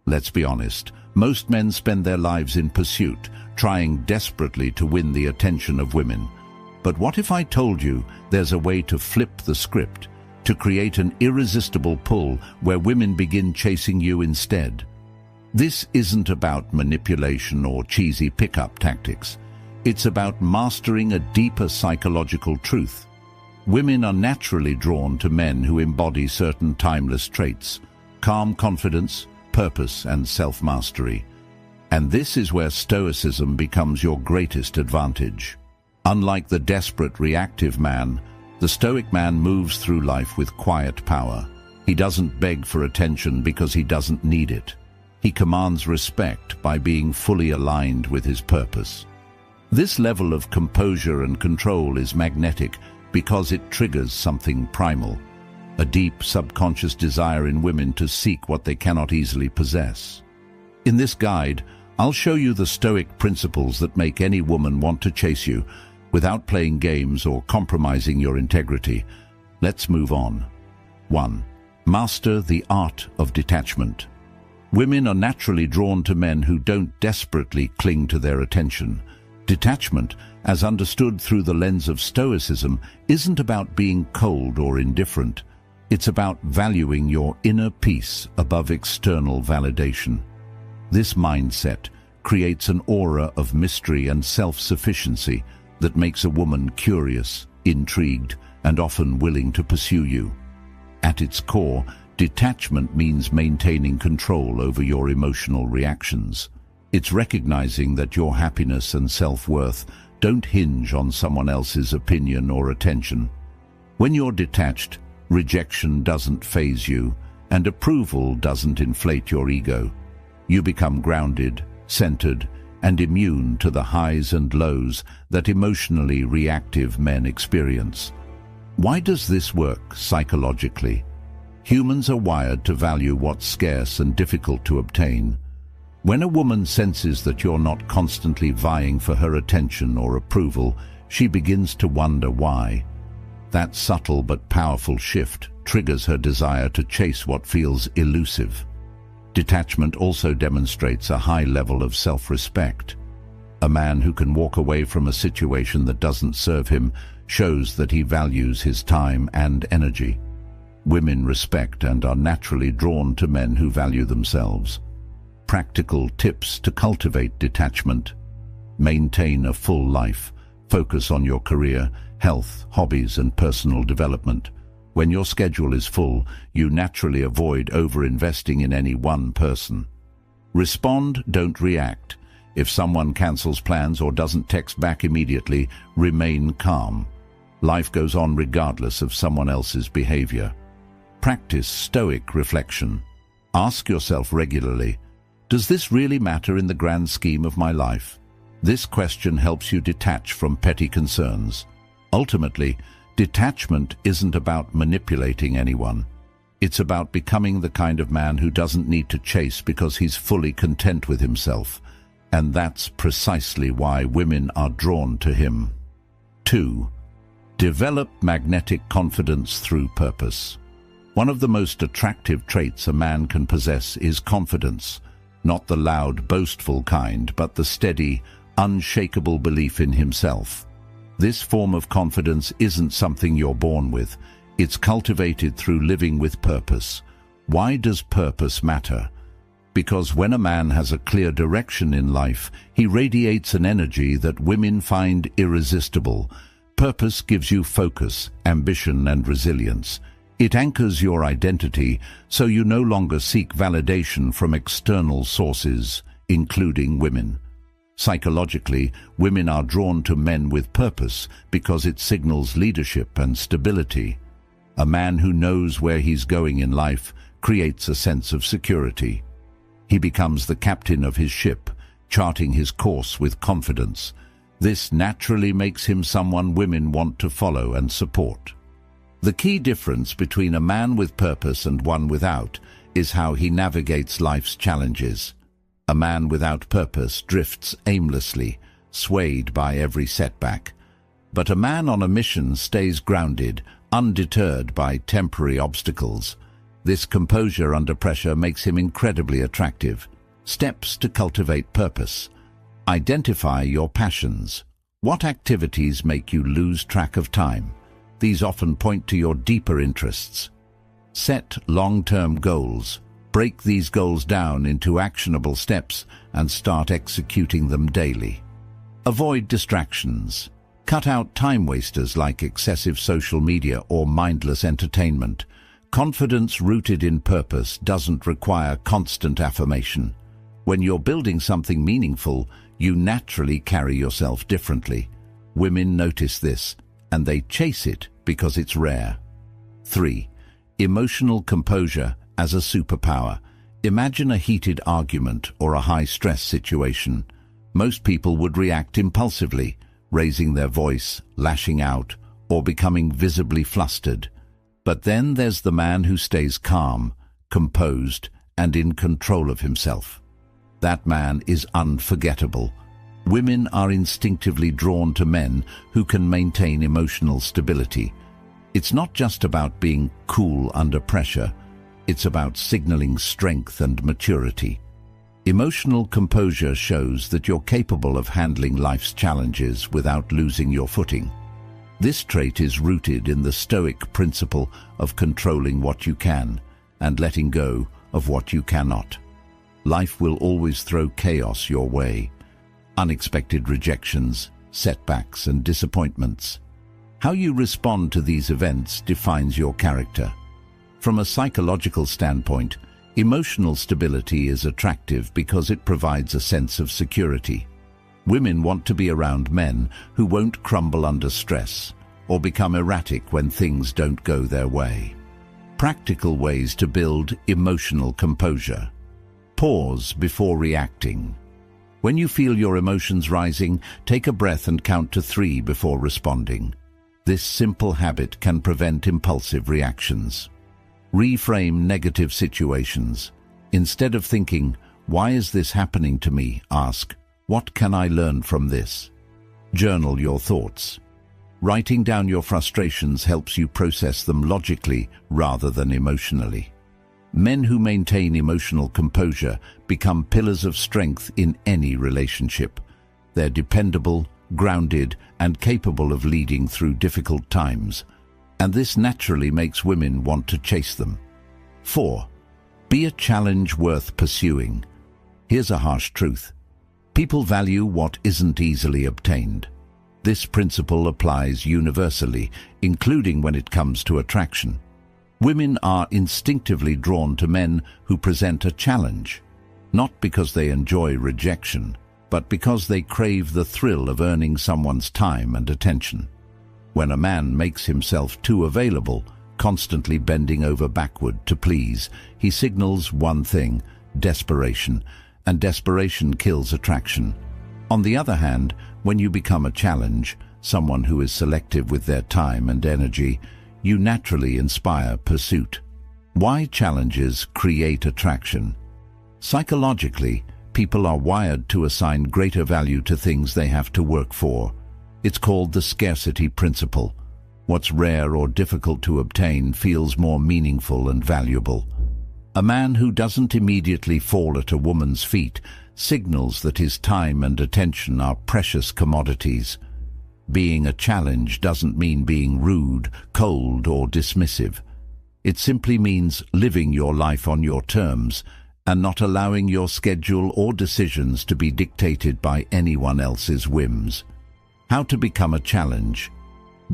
Let's be honest, most men spend their lives in pursuit, trying desperately to win the attention of women. But what if I told you there's a way to flip the script, to create an irresistible pull where women begin chasing you instead? This isn't about manipulation or cheesy pickup tactics. It's about mastering a deeper psychological truth. Women are naturally drawn to men who embody certain timeless traits: calm confidence, purpose, and self-mastery. And this is where Stoicism becomes your greatest advantage. Unlike the desperate reactive man, the Stoic man moves through life with quiet power. He doesn't beg for attention because he doesn't need it. He commands respect by being fully aligned with his purpose. This level of composure and control is magnetic because it triggers something primal, a deep subconscious desire in women to seek what they cannot easily possess. In this guide, I'll show you the Stoic principles that make any woman want to chase you without playing games or compromising your integrity. Let's move on. 1. Master the art of detachment. Women are naturally drawn to men who don't desperately cling to their attention. Detachment, as understood through the lens of Stoicism, isn't about being cold or indifferent. It's about valuing your inner peace above external validation. This mindset creates an aura of mystery and self-sufficiency that makes a woman curious, intrigued, and often willing to pursue you. At its core, detachment means maintaining control over your emotional reactions. It's recognizing that your happiness and self-worth don't hinge on someone else's opinion or attention. When you're detached, rejection doesn't faze you, and approval doesn't inflate your ego. You become grounded, centered, and immune to the highs and lows that emotionally reactive men experience. Why does this work psychologically? Humans are wired to value what's scarce and difficult to obtain. When a woman senses that you're not constantly vying for her attention or approval, she begins to wonder why. That subtle but powerful shift triggers her desire to chase what feels elusive. Detachment also demonstrates a high level of self-respect. A man who can walk away from a situation that doesn't serve him shows that he values his time and energy. Women respect and are naturally drawn to men who value themselves. Practical tips to cultivate detachment. Maintain a full life. Focus on your career, health, hobbies, and personal development. When your schedule is full, you naturally avoid over-investing in any one person. Respond, don't react. If someone cancels plans or doesn't text back immediately, remain calm. Life goes on regardless of someone else's behavior. Practice Stoic reflection. Ask yourself regularly, does this really matter in the grand scheme of my life? This question helps you detach from petty concerns. Ultimately, detachment isn't about manipulating anyone. It's about becoming the kind of man who doesn't need to chase because he's fully content with himself. And that's precisely why women are drawn to him. 2. Develop magnetic confidence through purpose. One of the most attractive traits a man can possess is confidence. Not the loud, boastful kind, but the steady, unshakable belief in himself. This form of confidence isn't something you're born with. It's cultivated through living with purpose. Why does purpose matter? Because when a man has a clear direction in life, he radiates an energy that women find irresistible. Purpose gives you focus, ambition, and resilience. It anchors your identity so you no longer seek validation from external sources, including women. Psychologically, women are drawn to men with purpose because it signals leadership and stability. A man who knows where he's going in life creates a sense of security. He becomes the captain of his ship, charting his course with confidence. This naturally makes him someone women want to follow and support. The key difference between a man with purpose and one without is how he navigates life's challenges. A man without purpose drifts aimlessly, swayed by every setback. But a man on a mission stays grounded, undeterred by temporary obstacles. This composure under pressure makes him incredibly attractive. Steps to cultivate purpose. Identify your passions. What activities make you lose track of time? These often point to your deeper interests. Set long-term goals. Break these goals down into actionable steps and start executing them daily. Avoid distractions. Cut out time wasters like excessive social media or mindless entertainment. Confidence rooted in purpose doesn't require constant affirmation. When you're building something meaningful, you naturally carry yourself differently. Women notice this, and they chase it because it's rare. 3. Emotional composure as a superpower. Imagine a heated argument or a high-stress situation. Most people would react impulsively, raising their voice, lashing out, or becoming visibly flustered. But then there's the man who stays calm, composed, and in control of himself. That man is unforgettable. Women are instinctively drawn to men who can maintain emotional stability. It's not just about being cool under pressure. It's about signaling strength and maturity. Emotional composure shows that you're capable of handling life's challenges without losing your footing. This trait is rooted in the Stoic principle of controlling what you can and letting go of what you cannot. Life will always throw chaos your way. Unexpected rejections, setbacks, and disappointments. How you respond to these events defines your character. From a psychological standpoint, emotional stability is attractive because it provides a sense of security. Women want to be around men who won't crumble under stress or become erratic when things don't go their way. Practical ways to build emotional composure. Pause before reacting. When you feel your emotions rising, take a breath and count to 3 before responding. This simple habit can prevent impulsive reactions. Reframe negative situations. Instead of thinking, "Why is this happening to me?" ask, "What can I learn from this?" Journal your thoughts. Writing down your frustrations helps you process them logically rather than emotionally. Men who maintain emotional composure become pillars of strength in any relationship. They're dependable, grounded, and capable of leading through difficult times. And this naturally makes women want to chase them. 4. Be a challenge worth pursuing. Here's a harsh truth. People value what isn't easily obtained. This principle applies universally, including when it comes to attraction. Women are instinctively drawn to men who present a challenge, not because they enjoy rejection, but because they crave the thrill of earning someone's time and attention. When a man makes himself too available, constantly bending over backward to please, he signals one thing: desperation, and desperation kills attraction. On the other hand, when you become a challenge, someone who is selective with their time and energy, you naturally inspire pursuit. Why challenges create attraction? Psychologically, people are wired to assign greater value to things they have to work for. It's called the scarcity principle. What's rare or difficult to obtain feels more meaningful and valuable. A man who doesn't immediately fall at a woman's feet signals that his time and attention are precious commodities. Being a challenge doesn't mean being rude, cold, or dismissive. It simply means living your life on your terms and not allowing your schedule or decisions to be dictated by anyone else's whims. How to become a challenge?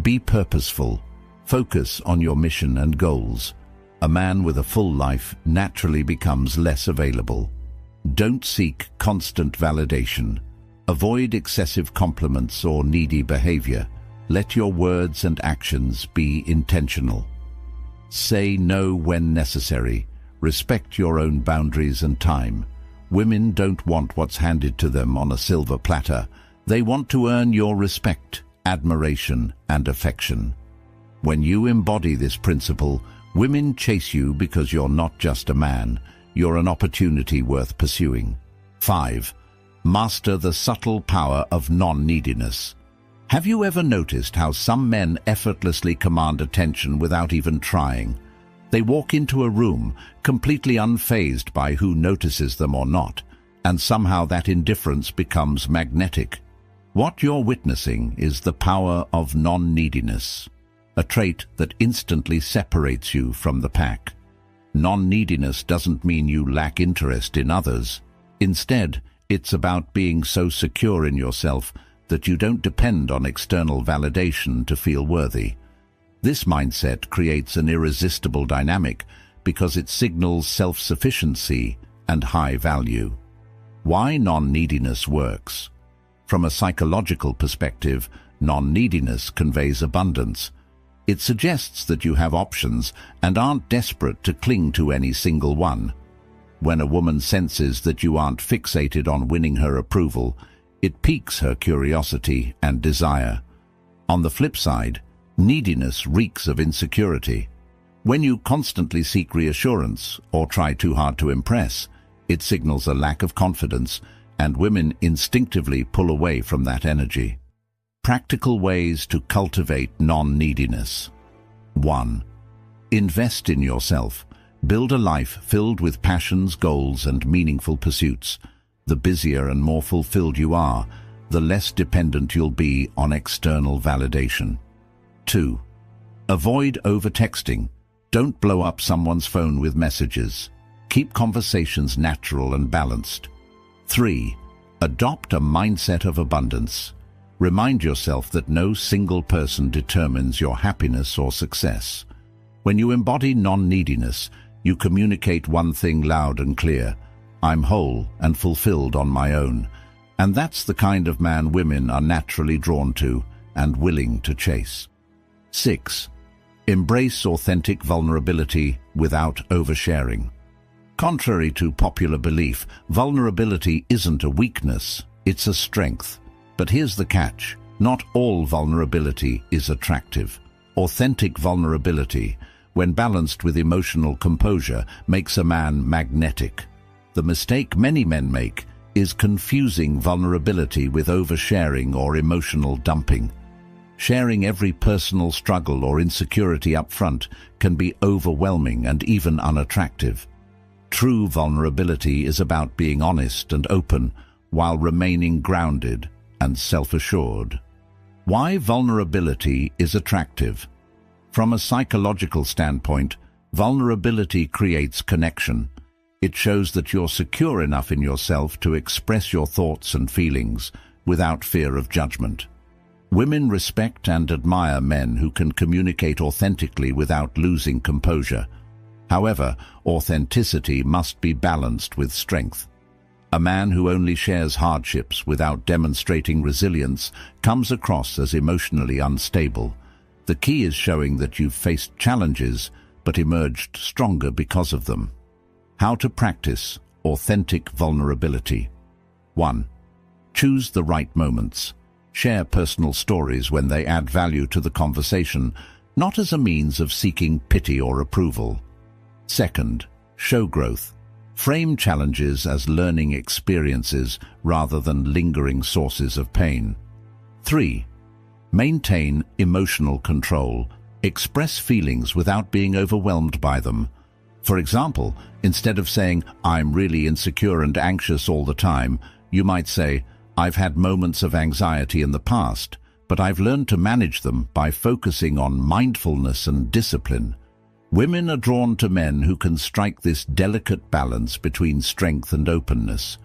Be purposeful. Focus on your mission and goals. A man with a full life naturally becomes less available. Don't seek constant validation. Avoid excessive compliments or needy behavior. Let your words and actions be intentional. Say no when necessary. Respect your own boundaries and time. Women don't want what's handed to them on a silver platter. They want to earn your respect, admiration, and affection. When you embody this principle, women chase you because you're not just a man. You're an opportunity worth pursuing. 5. Master the subtle power of non-neediness. Have you ever noticed how some men effortlessly command attention without even trying? They walk into a room completely unfazed by who notices them or not, and somehow that indifference becomes magnetic. What you're witnessing is the power of non-neediness, a trait that instantly separates you from the pack. Non-neediness doesn't mean you lack interest in others. Instead, it's about being so secure in yourself that you don't depend on external validation to feel worthy. This mindset creates an irresistible dynamic because it signals self-sufficiency and high value. Why non-neediness works? From a psychological perspective, non-neediness conveys abundance. It suggests that you have options and aren't desperate to cling to any single one. When a woman senses that you aren't fixated on winning her approval, it piques her curiosity and desire. On the flip side, neediness reeks of insecurity. When you constantly seek reassurance or try too hard to impress, it signals a lack of confidence, and women instinctively pull away from that energy. Practical ways to cultivate non-neediness. 1. Invest in yourself. Build a life filled with passions, goals, and meaningful pursuits. The busier and more fulfilled you are, the less dependent you'll be on external validation. 2. Avoid over-texting. Don't blow up someone's phone with messages. Keep conversations natural and balanced. 3. Adopt a mindset of abundance. Remind yourself that no single person determines your happiness or success. When you embody non-neediness, you communicate one thing loud and clear: I'm whole and fulfilled on my own. And that's the kind of man women are naturally drawn to and willing to chase. 6. Embrace authentic vulnerability without oversharing. Contrary to popular belief, vulnerability isn't a weakness, it's a strength. But here's the catch: not all vulnerability is attractive. Authentic vulnerability, when balanced with emotional composure, makes a man magnetic. The mistake many men make is confusing vulnerability with oversharing or emotional dumping. Sharing every personal struggle or insecurity up front can be overwhelming and even unattractive. True vulnerability is about being honest and open while remaining grounded and self-assured. Why vulnerability is attractive? From a psychological standpoint, vulnerability creates connection. It shows that you're secure enough in yourself to express your thoughts and feelings without fear of judgment. Women respect and admire men who can communicate authentically without losing composure. However, authenticity must be balanced with strength. A man who only shares hardships without demonstrating resilience comes across as emotionally unstable. The key is showing that you've faced challenges but emerged stronger because of them. How to practice authentic vulnerability. 1. Choose the right moments. Share personal stories when they add value to the conversation, not as a means of seeking pity or approval. 2. Show growth. Frame challenges as learning experiences rather than lingering sources of pain. 3. Maintain emotional control. Express feelings without being overwhelmed by them. For example, instead of saying, "I'm really insecure and anxious all the time," you might say, "I've had moments of anxiety in the past, but I've learned to manage them by focusing on mindfulness and discipline." Women are drawn to men who can strike this delicate balance between strength and openness.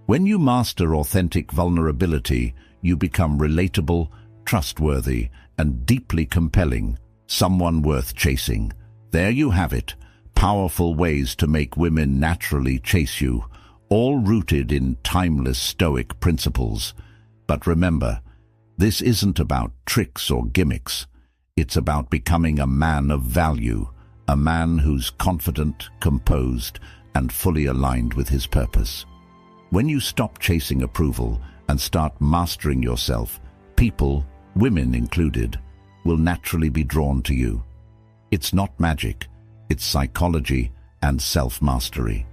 When you master authentic vulnerability, you become relatable, trustworthy, and deeply compelling, someone worth chasing. There you have it, powerful ways to make women naturally chase you, all rooted in timeless Stoic principles. But remember, this isn't about tricks or gimmicks. It's about becoming a man of value, a man who's confident, composed, and fully aligned with his purpose. When you stop chasing approval and start mastering yourself, people, women included, will naturally be drawn to you. It's not magic, it's psychology and self-mastery.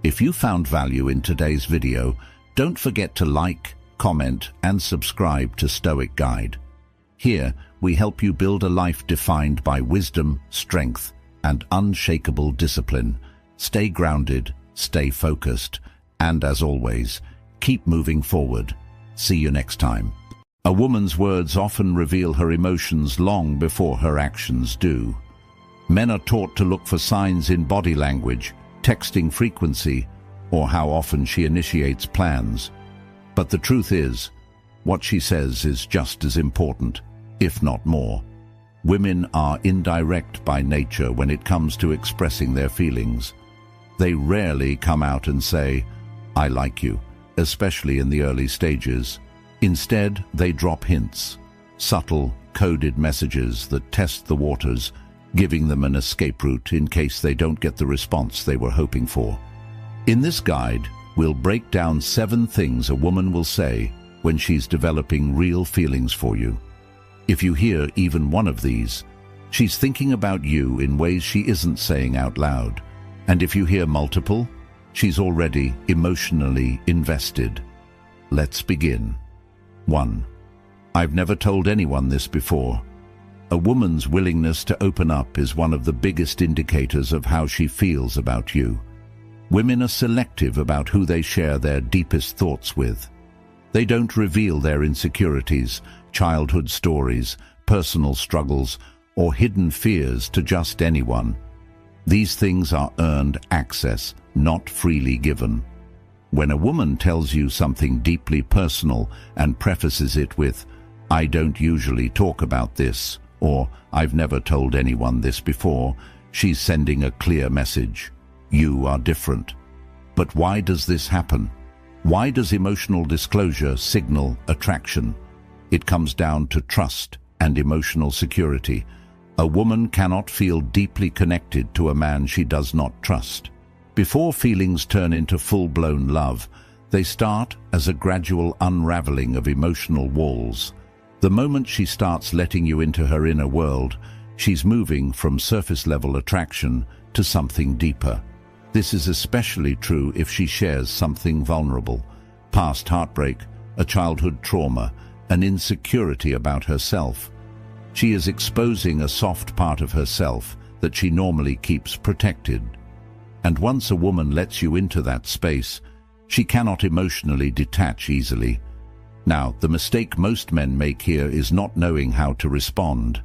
If you found value in today's video, don't forget to like, comment, and subscribe to Stoic Guide. Here, we help you build a life defined by wisdom, strength, and unshakable discipline. Stay grounded, stay focused, and as always, keep moving forward. See you next time. A woman's words often reveal her emotions long before her actions do. Men are taught to look for signs in body language, texting frequency, or how often she initiates plans. But the truth is, what she says is just as important, if not more. Women are indirect by nature when it comes to expressing their feelings. They rarely come out and say, "I like you," especially in the early stages. Instead, they drop hints, subtle, coded messages that test the waters, giving them an escape route in case they don't get the response they were hoping for. In this guide, we'll break down 7 things a woman will say when she's developing real feelings for you. If you hear even one of these, she's thinking about you in ways she isn't saying out loud. And if you hear multiple, she's already emotionally invested. Let's begin. 1. I've never told anyone this before. A woman's willingness to open up is one of the biggest indicators of how she feels about you. Women are selective about who they share their deepest thoughts with. They don't reveal their insecurities, childhood stories, personal struggles, or hidden fears to just anyone. These things are earned access, not freely given. When a woman tells you something deeply personal and prefaces it with, "I don't usually talk about this," or "I've never told anyone this before," she's sending a clear message. You are different. But why does this happen? Why does emotional disclosure signal attraction? It comes down to trust and emotional security. A woman cannot feel deeply connected to a man she does not trust. Before feelings turn into full-blown love, they start as a gradual unraveling of emotional walls. The moment she starts letting you into her inner world, she's moving from surface-level attraction to something deeper. This is especially true if she shares something vulnerable, past heartbreak, a childhood trauma, an insecurity about herself. She is exposing a soft part of herself that she normally keeps protected. And once a woman lets you into that space, she cannot emotionally detach easily. Now, the mistake most men make here is not knowing how to respond.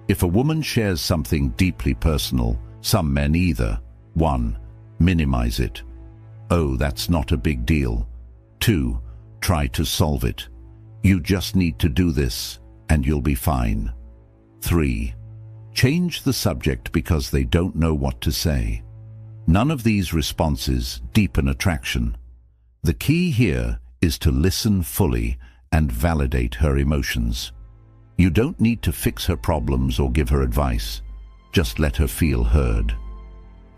If a woman shares something deeply personal, some men either 1. Minimize it. "Oh, that's not a big deal." 2. Try to solve it. "You just need to do this, and you'll be fine." 3. Change the subject because they don't know what to say. None of these responses deepen attraction. The key here is to listen fully and validate her emotions. You don't need to fix her problems or give her advice. Just let her feel heard.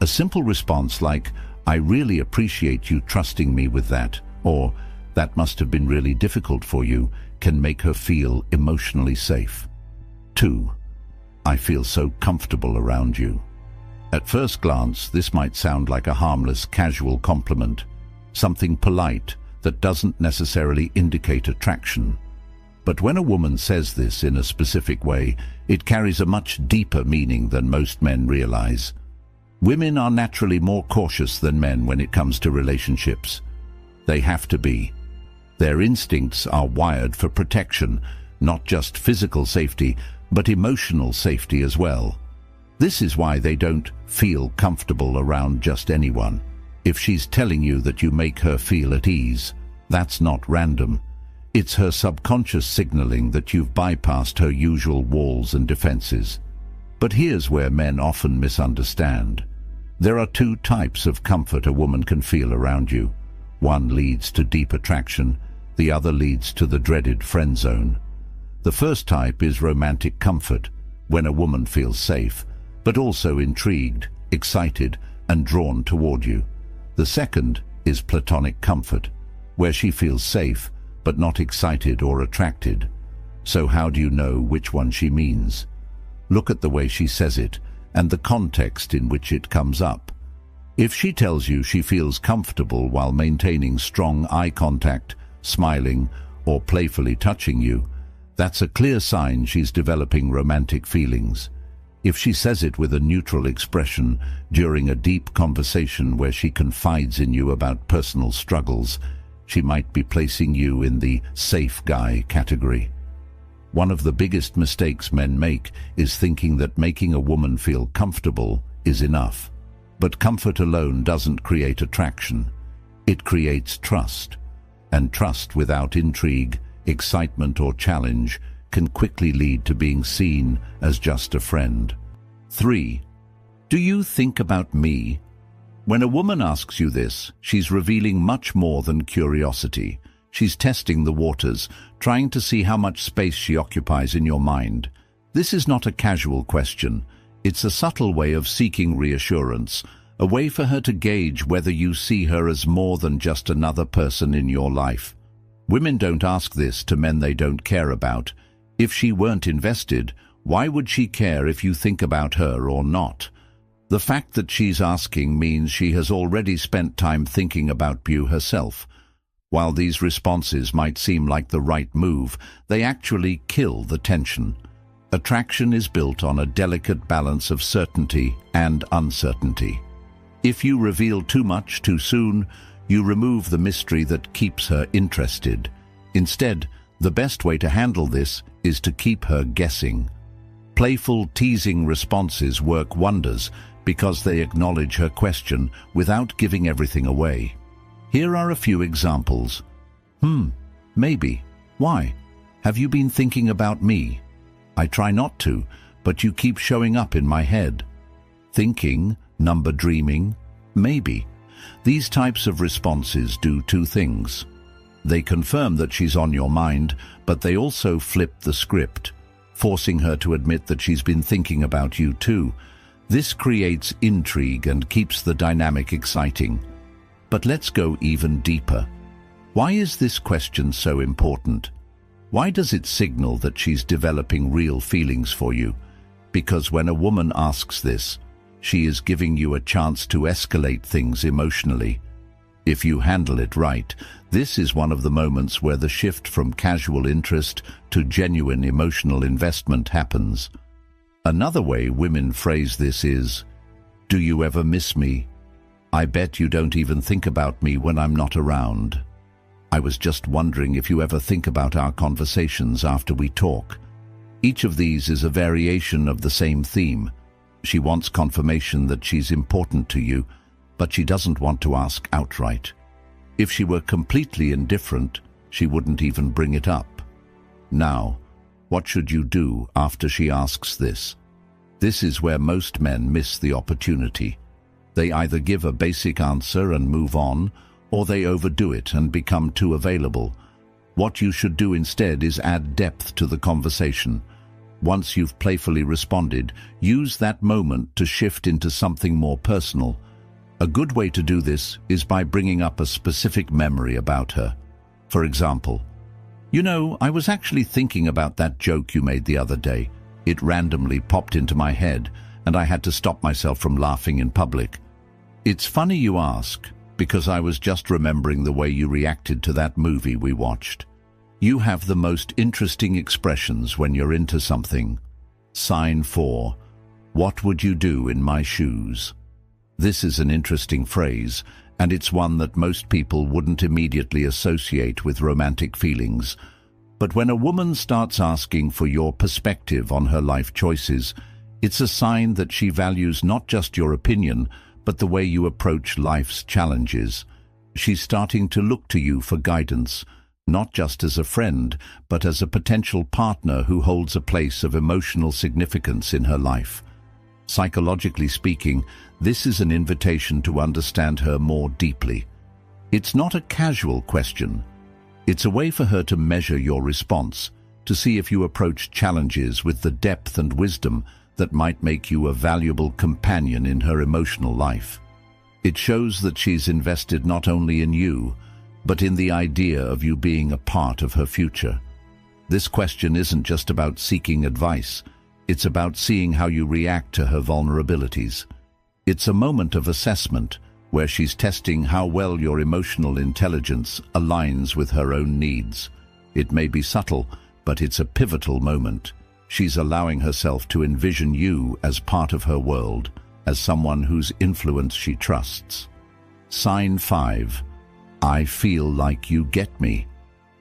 A simple response like, "I really appreciate you trusting me with that," or "That must have been really difficult for you," can make her feel emotionally safe. 2. "I feel so comfortable around you." At first glance, this might sound like a harmless, casual compliment, something polite that doesn't necessarily indicate attraction. But when a woman says this in a specific way, it carries a much deeper meaning than most men realize. Women are naturally more cautious than men when it comes to relationships. They have to be. Their instincts are wired for protection, not just physical safety, but emotional safety as well. This is why they don't feel comfortable around just anyone. If she's telling you that you make her feel at ease, that's not random. It's her subconscious signaling that you've bypassed her usual walls and defenses. But here's where men often misunderstand. There are 2 types of comfort a woman can feel around you. One leads to deep attraction, the other leads to the dreaded friend zone. The first type is romantic comfort, when a woman feels safe, but also intrigued, excited, and drawn toward you. The second is platonic comfort, where she feels safe, but not excited or attracted. So how do you know which one she means? Look at the way she says it, and the context in which it comes up. If she tells you she feels comfortable while maintaining strong eye contact, smiling, or playfully touching you, that's a clear sign she's developing romantic feelings. If she says it with a neutral expression during a deep conversation where she confides in you about personal struggles, she might be placing you in the safe guy category. One of the biggest mistakes men make is thinking that making a woman feel comfortable is enough. But comfort alone doesn't create attraction. It creates trust. And trust without intrigue, excitement, or challenge can quickly lead to being seen as just a friend. 3. Do you think about me? When a woman asks you this, she's revealing much more than curiosity. She's testing the waters, trying to see how much space she occupies in your mind. This is not a casual question. It's a subtle way of seeking reassurance, a way for her to gauge whether you see her as more than just another person in your life. Women don't ask this to men they don't care about. If she weren't invested, why would she care if you think about her or not? The fact that she's asking means she has already spent time thinking about you herself. While these responses might seem like the right move, they actually kill the tension. Attraction is built on a delicate balance of certainty and uncertainty. If you reveal too much too soon, you remove the mystery that keeps her interested. Instead, the best way to handle this is to keep her guessing. Playful, teasing responses work wonders because they acknowledge her question without giving everything away. Here are a few examples. Maybe. Why? Have you been thinking about me? I try not to, but you keep showing up in my head. Thinking, number dreaming, maybe. These types of responses do two things. They confirm that she's on your mind, but they also flip the script, forcing her to admit that she's been thinking about you too. This creates intrigue and keeps the dynamic exciting. But let's go even deeper. Why is this question so important? Why does it signal that she's developing real feelings for you? Because when a woman asks this, she is giving you a chance to escalate things emotionally. If you handle it right, this is one of the moments where the shift from casual interest to genuine emotional investment happens. Another way women phrase this is, "Do you ever miss me? I bet you don't even think about me when I'm not around. I was just wondering if you ever think about our conversations after we talk." Each of these is a variation of the same theme. She wants confirmation that she's important to you, but she doesn't want to ask outright. If she were completely indifferent, she wouldn't even bring it up. Now, what should you do after she asks this? This is where most men miss the opportunity. They either give a basic answer and move on, or they overdo it and become too available. What you should do instead is add depth to the conversation. Once you've playfully responded, use that moment to shift into something more personal. A good way to do this is by bringing up a specific memory about her. For example, "You know, I was actually thinking about that joke you made the other day. It randomly popped into my head, and I had to stop myself from laughing in public. It's funny you ask, because I was just remembering the way you reacted to that movie we watched. You have the most interesting expressions when you're into something." Sign 4. What would you do in my shoes? This is an interesting phrase, and it's one that most people wouldn't immediately associate with romantic feelings. But when a woman starts asking for your perspective on her life choices, it's a sign that she values not just your opinion, but the way you approach life's challenges. She's starting to look to you for guidance, not just as a friend, but as a potential partner who holds a place of emotional significance in her life. Psychologically speaking, this is an invitation to understand her more deeply. It's not a casual question. It's a way for her to measure your response, to see if you approach challenges with the depth and wisdom that might make you a valuable companion in her emotional life. It shows that she's invested not only in you, but in the idea of you being a part of her future. This question isn't just about seeking advice. It's about seeing how you react to her vulnerabilities. It's a moment of assessment where she's testing how well your emotional intelligence aligns with her own needs. It may be subtle, but it's a pivotal moment. She's allowing herself to envision you as part of her world, as someone whose influence she trusts. Sign 5. I feel like you get me.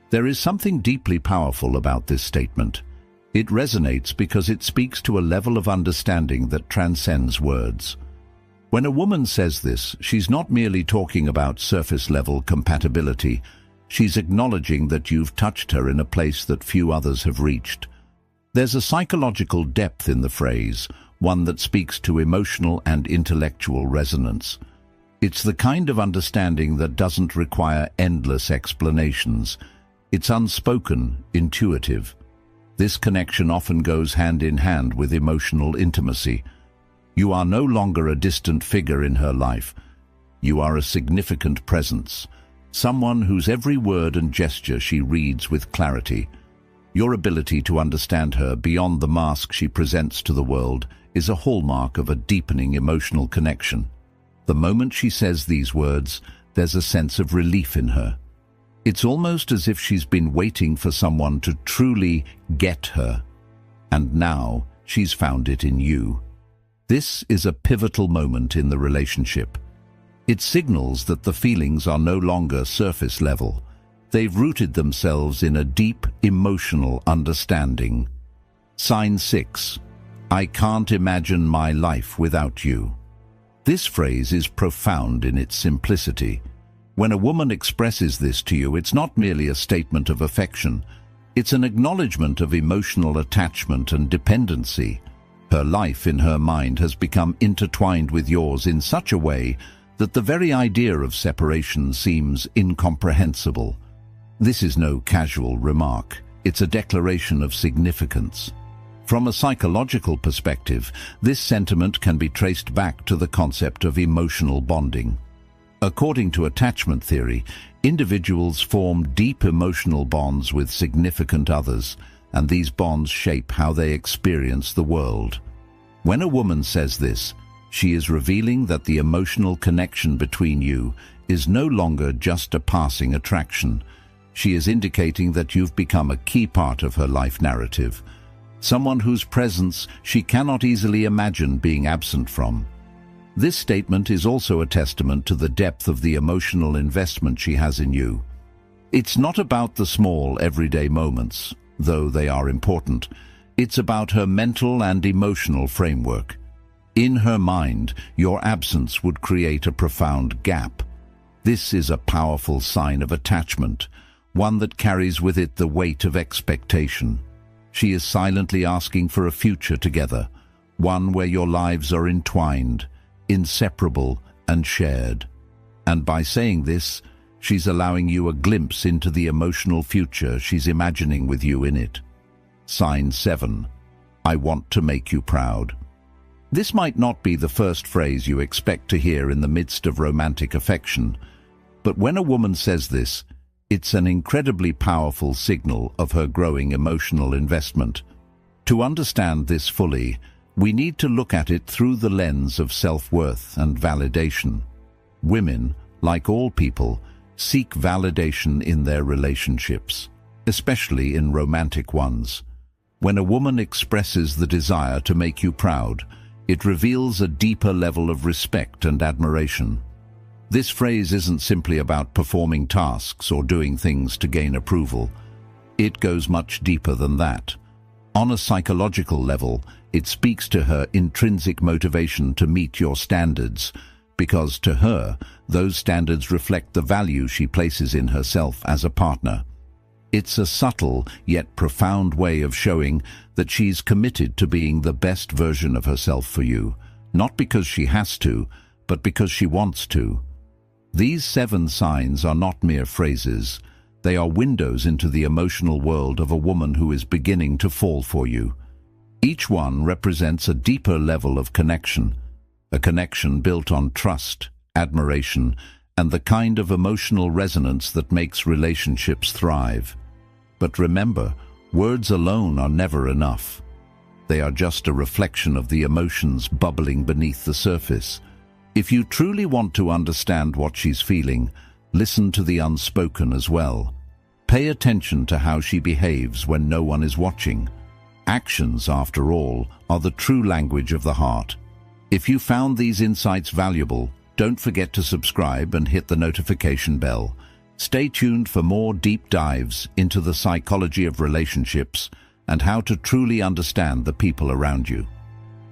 There is something deeply powerful about this statement. It resonates because it speaks to a level of understanding that transcends words. When a woman says this, she's not merely talking about surface-level compatibility. She's acknowledging that you've touched her in a place that few others have reached. There's a psychological depth in the phrase, one that speaks to emotional and intellectual resonance. It's the kind of understanding that doesn't require endless explanations. It's unspoken, intuitive. This connection often goes hand in hand with emotional intimacy. You are no longer a distant figure in her life. You are a significant presence, someone whose every word and gesture she reads with clarity. Your ability to understand her beyond the mask she presents to the world is a hallmark of a deepening emotional connection. The moment she says these words, there's a sense of relief in her. It's almost as if she's been waiting for someone to truly get her, and now she's found it in you. This is a pivotal moment in the relationship. It signals that the feelings are no longer surface level. They've rooted themselves in a deep emotional understanding. Sign 6. I can't imagine my life without you. This phrase is profound in its simplicity. When a woman expresses this to you, it's not merely a statement of affection. It's an acknowledgement of emotional attachment and dependency. Her life in her mind has become intertwined with yours in such a way that the very idea of separation seems incomprehensible. This is no casual remark. It's a declaration of significance. From a psychological perspective, this sentiment can be traced back to the concept of emotional bonding. According to attachment theory, individuals form deep emotional bonds with significant others, and these bonds shape how they experience the world. When a woman says this, she is revealing that the emotional connection between you is no longer just a passing attraction. She is indicating that you've become a key part of her life narrative, someone whose presence she cannot easily imagine being absent from. This statement is also a testament to the depth of the emotional investment she has in you. It's not about the small, everyday moments, though they are important. It's about her mental and emotional framework. In her mind, your absence would create a profound gap. This is a powerful sign of attachment, one that carries with it the weight of expectation. She is silently asking for a future together, one where your lives are entwined, inseparable and shared. And by saying this, she's allowing you a glimpse into the emotional future she's imagining with you in it. Sign 7. I want to make you proud. This might not be the first phrase you expect to hear in the midst of romantic affection, but when a woman says this, it's an incredibly powerful signal of her growing emotional investment. To understand this fully, we need to look at it through the lens of self-worth and validation. Women, like all people, seek validation in their relationships, especially in romantic ones. When a woman expresses the desire to make you proud, it reveals a deeper level of respect and admiration. This phrase isn't simply about performing tasks or doing things to gain approval. It goes much deeper than that. On a psychological level, it speaks to her intrinsic motivation to meet your standards, because to her, those standards reflect the value she places in herself as a partner. It's a subtle yet profound way of showing that she's committed to being the best version of herself for you, not because she has to, but because she wants to. These 7 signs are not mere phrases. They are windows into the emotional world of a woman who is beginning to fall for you. Each one represents a deeper level of connection, a connection built on trust, admiration, and the kind of emotional resonance that makes relationships thrive. But remember, words alone are never enough. They are just a reflection of the emotions bubbling beneath the surface. If you truly want to understand what she's feeling, listen to the unspoken as well. Pay attention to how she behaves when no one is watching. actions, after all, are the true language of the heart. If you found these insights valuable, don't forget to subscribe and hit the notification bell. Stay tuned for more deep dives into the psychology of relationships and how to truly understand the people around you.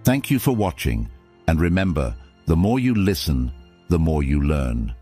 Thank you for watching, and remember, the more you listen, the more you learn.